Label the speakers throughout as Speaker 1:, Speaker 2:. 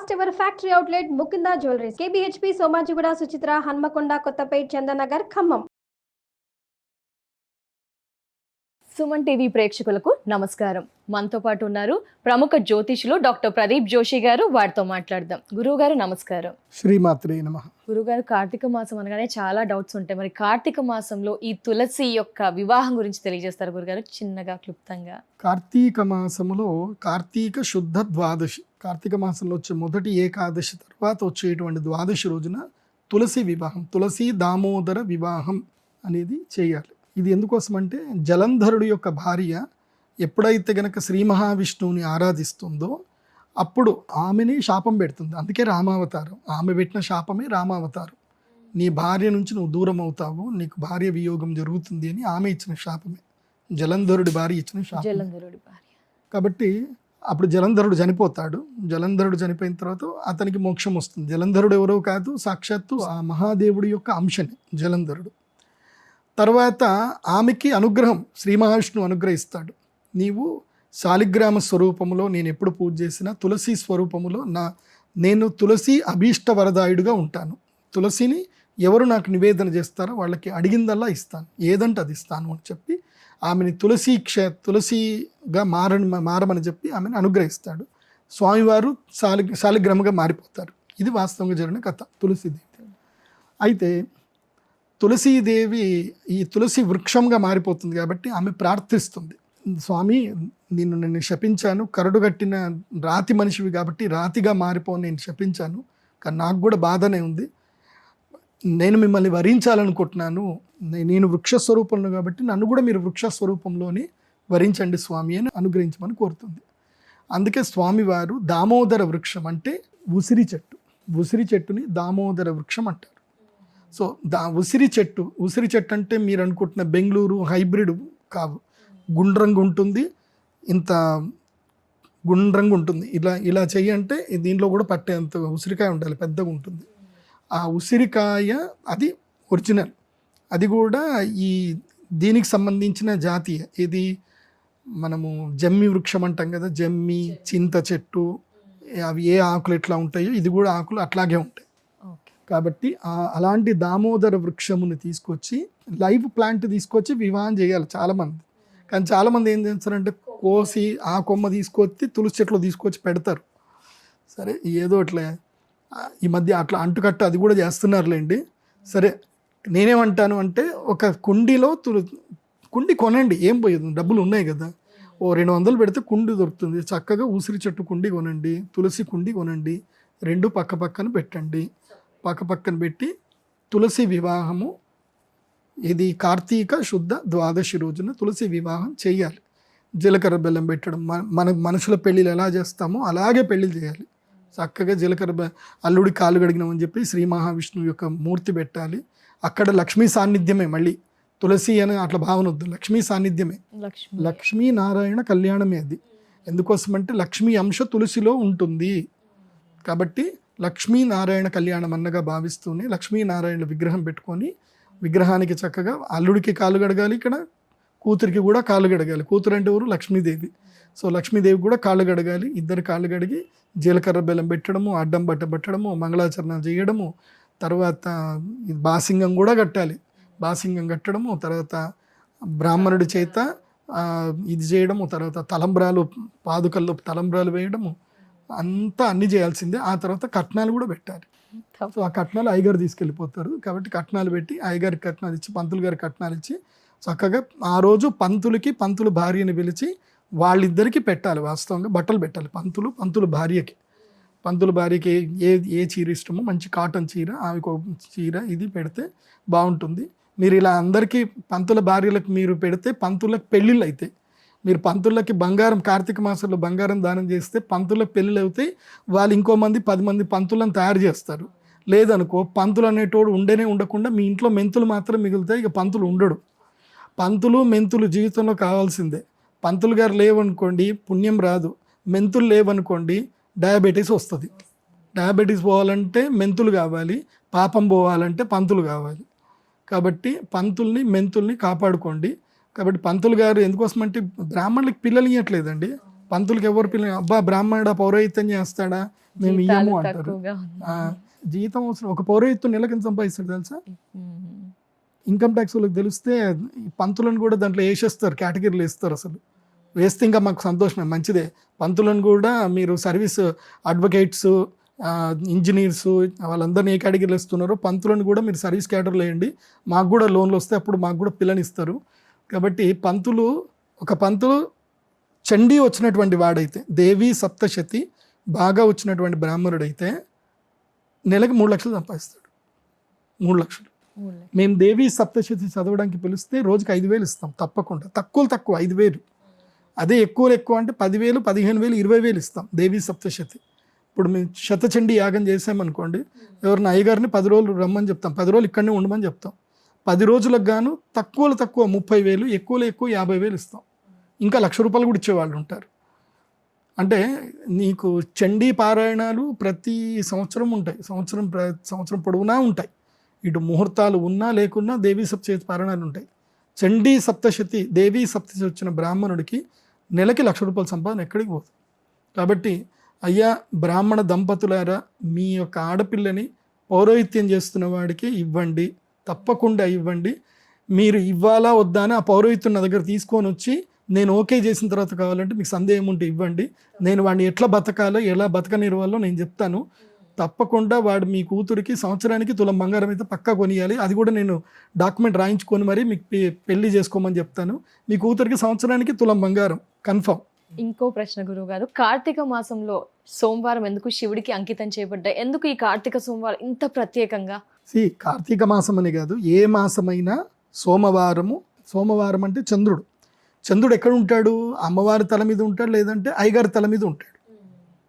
Speaker 1: First ever factory outlet Mukunda jewelleries KBHP Somajiguda Suchitra Hanamkonda Kothapet Chandanagar Khammam.
Speaker 2: Suman TV ప్రేక్షకులకు నమస్కారం. మనతో పాటు ఉన్నారు ప్రముఖ జ్యోతిషులు డాక్టర్ ప్రదీప్ జోషి గారు. వారితో మాట్లాడదాం. గురువు గారు నమస్కారం.
Speaker 3: శ్రీమాత్రే నమః.
Speaker 2: గురుగారు, కార్తీక మాసం అనగానే చాలా డౌట్స్ ఉంటాయి. మరి కార్తీక మాసంలో ఈ తులసి యొక్క వివాహం గురించి తెలియజేస్తారు గురుగారు, చిన్నగా క్లుప్తంగా.
Speaker 3: కార్తీక మాసములో కార్తీక శుద్ధ ద్వాదశి, కార్తీక మాసంలో వచ్చే మొదటి ఏకాదశి తర్వాత వచ్చేటువంటి ద్వాదశి రోజున తులసి వివాహం, తులసి దామోదర వివాహం అనేది చేయాలి. ఇది ఎందుకోసం అంటే జలంధరుడు యొక్క భార్య ఎప్పుడైతే గనక శ్రీ మహావిష్ణువుని ఆరాధిస్తుందో అప్పుడు ఆమెని శాపం పెడుతుంది. అందుకే రామావతారం, ఆమె పెట్టిన శాపమే రామావతారం. నీ భార్య నుంచి నువ్వు దూరం అవుతావు, నీకు భార్య వియోగం జరుగుతుంది అని ఆమె ఇచ్చిన శాపమే, జలంధరుడి భార్య ఇచ్చిన శాపం.
Speaker 2: జలంధరుడి భార్య
Speaker 3: కాబట్టి అప్పుడు జలంధరుడు చనిపోతాడు. జలంధరుడు చనిపోయిన తర్వాత అతనికి మోక్షం వస్తుంది. జలంధరుడు ఎవరో కాదు, సాక్షాత్తు ఆ మహాదేవుడి యొక్క అంశనే జలంధరుడు. తర్వాత ఆమెకి అనుగ్రహం శ్రీ మహావిష్ణువు అనుగ్రహిస్తాడు. నీవు శాలిగ్రామ స్వరూపములో నేను ఎప్పుడు పూజ చేసినా తులసి స్వరూపములో నేను తులసి అభీష్ట వరదాయుడుగా ఉంటాను. తులసిని ఎవరు నాకు నివేదన చేస్తారో వాళ్ళకి అడిగిందల్లా ఇస్తాను, ఏదంటే అది ఇస్తాను అని చెప్పి ఆమెని తులసిగా మారమని చెప్పి ఆమెను అనుగ్రహిస్తాడు. స్వామివారు శాలిగ్రామగా మారిపోతారు. ఇది వాస్తవంగా జరిగిన కథ తులసీదేవి. అయితే తులసీదేవి ఈ తులసి వృక్షంగా మారిపోతుంది కాబట్టి ఆమె ప్రార్థిస్తుంది, స్వామి నిన్ను శపించాను, కరడు కట్టిన రాతి మనిషివి కాబట్టి రాతిగా మారిపోని నేను శపించాను, కానీ నాకు కూడా బాధనే ఉంది, నేను మిమ్మల్ని వరించాలనుకుంటున్నాను, నేను వృక్షస్వరూపంలో కాబట్టి నన్ను కూడా మీరు వృక్షస్వరూపంలోనే వరించండి స్వామి అని అనుగ్రహించమని కోరుతుంది. అందుకే స్వామివారు దామోదర వృక్షం అంటే ఉసిరి చెట్టు, ఉసిరి చెట్టుని దామోదర వృక్షం అంటారు. సో ఉసిరి చెట్టు అంటే మీరు అనుకుంటున్న బెంగళూరు హైబ్రిడ్ కావు, గుండ్రంగా ఉంటుంది, ఇంత గుండ్రంగా ఉంటుంది. ఇలా చెయ్యంటే దీంట్లో కూడా పట్టేంత ఉసిరికాయ ఉండాలి, పెద్దగా ఉంటుంది. ఆ ఉసిరికాయ అది ఒరిజినల్, అది కూడా ఈ దీనికి సంబంధించిన జాతీయ. ఇది మనము జమ్మి వృక్షం అంటాం కదా, జమ్మి, చింత చెట్టు, అవి ఏ ఆకులు ఎట్లా ఉంటాయో ఇది కూడా ఆకులు అట్లాగే ఉంటాయి. కాబట్టి అలాంటి దామోదర వృక్షముని తీసుకొచ్చి లైవ్ ప్లాంట్ తీసుకొచ్చి వివాహం చేయాలి చాలామంది. కానీ చాలామంది ఏం చేస్తారంటే కోసి ఆ కొమ్మ తీసుకొచ్చి తులసి చెట్లు తీసుకొచ్చి పెడతారు. సరే ఏదో అట్లా ఈ మధ్య అట్లా అంటుకట్ట అది కూడా చేస్తున్నారులేండి. సరే నేనేమంటాను అంటే ఒక కుండీలో కుండి కొనండి, ఏం పోయేది, డబ్బులు ఉన్నాయి కదా, ఓ 200 పెడితే కుండి దొరుకుతుంది. చక్కగా ఉసిరి చెట్టు కుండి కొనండి, తులసి కుండి కొనండి, రెండు పక్క పక్కన పెట్టండి. పక్కన పెట్టి తులసి వివాహము, ఇది కార్తీక శుద్ధ ద్వాదశి రోజున తులసి వివాహం చేయాలి. జీలకర్ర బెల్లం పెట్టడం, మన మనుషుల పెళ్ళిళ్ళు ఎలా చేస్తామో అలాగే పెళ్ళిళ్ళు చేయాలి. చక్కగా జీలకర్ర అల్లుడి కాలు గడిగినామని చెప్పి శ్రీ మహావిష్ణువు యొక్క మూర్తి పెట్టాలి. అక్కడ లక్ష్మీ సాన్నిధ్యమే, మళ్ళీ తులసి అని అట్లా భావన వద్దు, లక్ష్మీ సాన్నిధ్యమే, లక్ష్మీనారాయణ కళ్యాణమే అది. ఎందుకోసమంటే లక్ష్మీ అంశ తులసిలో ఉంటుంది కాబట్టి లక్ష్మీనారాయణ కళ్యాణం అన్నగా భావిస్తూనే లక్ష్మీనారాయణ విగ్రహం పెట్టుకొని విగ్రహానికి చక్కగా అల్లుడికి కాలు గడగాలి, ఇక్కడ కూతురికి కూడా కాలు గడగాలి. కూతురు అంటే ఎవరు? లక్ష్మీదేవి. సో లక్ష్మీదేవి కూడా కాళ్ళు గడగాలి. ఇద్దరు కాళ్ళు గడిగి జీలకర్ర బెల్లం పెట్టడము, అడ్డం బట్ట పెట్టడము, మంగళాచరణ చేయడము, తర్వాత బాసింగం కూడా కట్టాలి. బాసింగం కట్టడము, తర్వాత బ్రాహ్మణుడి చేత ఇది చేయడము, తర్వాత తలంబ్రాలు, పాదుకల్లో తలంబ్రాలు వేయడము, అంతా అన్నీ చేయాల్సిందే. ఆ తర్వాత కట్నాలు కూడా పెట్టాలి. సో ఆ కట్నాలు అయ్యగారు తీసుకెళ్ళిపోతారు కాబట్టి కట్నాలు పెట్టి అయ్యగారికి కట్నాలు ఇచ్చి, పంతులు గారికి కట్నాలు ఇచ్చి చక్కగా ఆ రోజు పంతులు భార్యని పిలిచి వాళ్ళిద్దరికీ పెట్టాలి. వాస్తవంగా బట్టలు పెట్టాలి. పంతులు భార్యకి ఏ చీర ఇష్టమో మంచి కాటన్ చీర, ఆమెకు చీర ఇది పెడితే బాగుంటుంది. మీరు ఇలా అందరికీ పంతుల భార్యలకు మీరు పెడితే పంతులకు పెళ్ళిళ్ళు అవుతాయి. మీరు పంతులకి బంగారం, కార్తీక మాసంలో బంగారం దానం చేస్తే పంతులకు పెళ్ళిళ్ళు అవుతాయి. వాళ్ళు 10 మంది పంతులను తయారు చేస్తారు. లేదనుకో పంతులు అనేటోడు ఉండకుండా మీ ఇంట్లో మెంతులు మాత్రం మిగులుతాయి, ఇక పంతులు ఉండడు. పంతులు మెంతులు జీవితంలో కావాల్సిందే. పంతులు గారు లేవనుకోండి పుణ్యం రాదు, మెంతులు లేవనుకోండి డయాబెటీస్ వస్తుంది. డయాబెటీస్ పోవాలంటే మెంతులు కావాలి, పాపం పోవాలంటే పంతులు కావాలి. కాబట్టి మెంతుల్ని కాపాడుకోండి. కాబట్టి పంతులు గారు ఎందుకోసమంటే బ్రాహ్మణులకి పిల్లలు ఇవ్వట్లేదండి. పంతులకి ఎవరు పిల్లలు, అబ్బా బ్రాహ్మణుడా పౌరోహిత్యం చేస్తాడా, మేము
Speaker 2: జీతాలు
Speaker 3: ఇయ్యము అంటారు.
Speaker 2: తక్కువగా ఉన్నాయి.
Speaker 3: జీతం అవసరం. ఒక పౌరోహిత్యం నెలకు ఎంత సంపాదిస్తాడు తెలుసా?
Speaker 2: మ్మ్.
Speaker 3: ఇన్కమ్ ట్యాక్స్ వాళ్ళకి తెలిస్తే ఈ పంతులను కూడా దాంట్లో వేసేస్తారు, కేటగిరీలు వేస్తారు. అసలు వేస్తే ఇంకా మాకు సంతోషమే, మంచిదే. పంతులను కూడా మీరు సర్వీస్ అడ్వకేట్స్, ఇంజనీర్స్ వాళ్ళందరినీ ఏ కేటగిరీలు ఇస్తున్నారో పంతులను కూడా మీరు సర్వీస్ కేటగిరీలో వేయండి, మాకు కూడా లోన్లు వస్తే అప్పుడు మాకు కూడా పిల్లనిస్తారు. కాబట్టి పంతులు, ఒక పంతులు చండీ వచ్చినటువంటి వాడైతే, దేవి సప్తశతి బాగా వచ్చినటువంటి బ్రాహ్మణుడైతే నెలకు 3 లక్షలు సంపాదిస్తాడు. 3 లక్షలు. మేము దేవి సప్తశతి చదవడానికి పిలిస్తే రోజుకి 5,000 ఇస్తాం తప్పకుండా. తక్కువ 5,000. అదే ఎక్కువ అంటే 10,000, 15,000, 20,000 ఇస్తాం దేవి సప్తశతి. ఇప్పుడు మేము శతచండీ యాగం చేసామనుకోండి, ఎవరిని అయ్యగారిని 10 రోజులు రమ్మని చెప్తాం, 10 రోజులు ఇక్కడనే ఉండమని చెప్తాం. 10 రోజులకు గాను తక్కువ 30,000, ఎక్కువ 50,000 ఇస్తాం. ఇంకా ₹1,00,000 కూడా ఇచ్చేవాళ్ళు ఉంటారు. అంటే నీకు చండీ పారాయణాలు ప్రతి సంవత్సరం ఉంటాయి, సంవత్సరం పొడవునా ఉంటాయి. ఇటు ముహూర్తాలు ఉన్నా లేకున్నా దేవీ సప్తశతి పారాయణాలు ఉంటాయి. చండీ సప్తశతి, దేవీ సప్తశతి వచ్చిన బ్రాహ్మణుడికి నెలకి ₹1,00,000 సంపాదన ఎక్కడికి పోదు. కాబట్టి అయ్యా బ్రాహ్మణ దంపతులారా, మీ యొక్క ఆడపిల్లని పౌరోహిత్యం చేస్తున్న వాడికి ఇవ్వండి, తప్పకుండా ఇవ్వండి. మీరు ఇవ్వాలా వద్దా అని ఆ పౌరోహిత్యం నా దగ్గర తీసుకొని వచ్చి నేను ఓకే చేసిన తర్వాత కావాలంటే మీకు సందేహం ఉంటే ఇవ్వండి, నేను వాడిని ఎట్లా బతకాలో ఎలా బతకనివ్వాలో నేను చెప్తాను. తప్పకుండా వాడు మీ కూతురికి సంవత్సరానికి తులం బంగారం అయితే పక్కా కొనియాలి. అది కూడా నేను డాక్యుమెంట్ రాయించుకొని మరి మీకు పెళ్లి చేసుకోమని చెప్తాను. మీ కూతురికి సంవత్సరానికి తులం బంగారం కన్ఫర్మ్.
Speaker 2: ఇంకో ప్రశ్న గురువు గారు, కార్తీక మాసంలో సోమవారం ఎందుకు శివుడికి అంకితం చేయబడ్డాయి? ఎందుకు ఈ కార్తీక సోమవారం ఇంత ప్రత్యేకంగా?
Speaker 3: కార్తీక మాసం అని కాదు, ఏ మాసమైనా సోమవారం అంటే చంద్రుడు ఎక్కడ ఉంటాడు? అమ్మవారి తల మీద ఉంటాడు, లేదంటే అయ్యగారి తల మీద ఉంటాడు.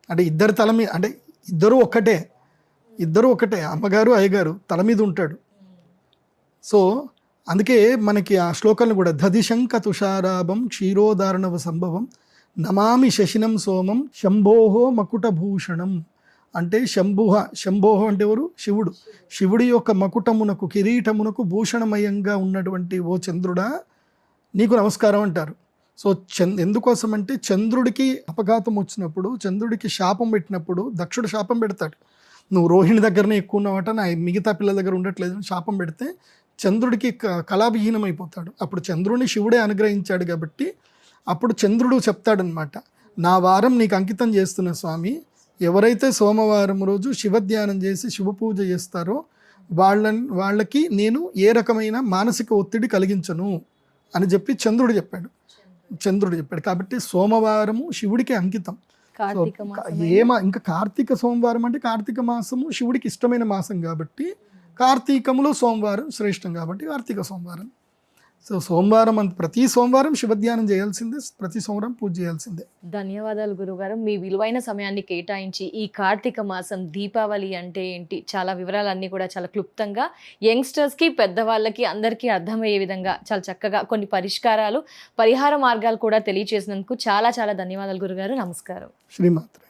Speaker 3: అంటే ఇద్దరు తల మీద, అంటే ఇద్దరు ఒకటే, అమ్మగారు అయ్యగారు తల మీద ఉంటాడు. సో అందుకే మనకి ఆ శ్లోకాలను కూడా దధిశంక తుషారాభం క్షీరోదారణవ సంభవం నమామి శశినం సోమం శంభోహో మకుటభూషణం. అంటే శంభోహో అంటే ఎవరు? శివుడి యొక్క మకుటమునకు, కిరీటమునకు భూషణమయంగా ఉన్నటువంటి ఓ చంద్రుడా నీకు నమస్కారం అంటారు. సో ఎందుకోసం అంటే చంద్రుడికి అపఘాతం వచ్చినప్పుడు, చంద్రుడికి శాపం పెట్టినప్పుడు దక్షుడు శాపం పెడతాడు, నువ్వు రోహిణి దగ్గరనే ఎక్కువ ఉన్నావట, నా మిగతా పిల్లల దగ్గర ఉండట్లేదు అని శాపం పెడితే చంద్రుడికి కళావిహీనం అయిపోతాడు. అప్పుడు చంద్రుడిని శివుడే అనుగ్రహించాడు కాబట్టి అప్పుడు చంద్రుడు చెప్తాడనమాట, నా వారం నీకు అంకితం చేస్తున్న స్వామి, ఎవరైతే సోమవారం రోజు శివధ్యానం చేసి శివపూజ చేస్తారో వాళ్ళకి నేను ఏ రకమైన మానసిక ఒత్తిడి కలిగించను అని చెప్పి చంద్రుడు చెప్పాడు. కాబట్టి సోమవారము శివుడికి అంకితం. ఇంకా కార్తీక సోమవారం అంటే కార్తీక మాసము శివుడికి ఇష్టమైన మాసం కాబట్టి, కార్తీకములో సోమవారం శ్రేష్టం కాబట్టి కార్తీక సోమవారం. సో సోమవారం ప్రతి సోమవారం శివధ్యానం చేయాల్సిందే, ప్రతి సోమవారం పూజ చేయాల్సిందే.
Speaker 2: ధన్యవాదాలు గురుగారు, మీ విలువైన సమయాన్ని కేటాయించి ఈ కార్తీక మాసం, దీపావళి అంటే ఏంటి, చాలా వివరాలన్నీ కూడా చాలా క్లుప్తంగా యంగ్స్టర్స్కి, పెద్దవాళ్ళకి అందరికీ అర్థమయ్యే విధంగా చాలా చక్కగా కొన్ని పరిహార మార్గాలు కూడా తెలియజేసినందుకు చాలా ధన్యవాదాలు గురుగారు. నమస్కారం.
Speaker 3: శ్రీమాత్రే.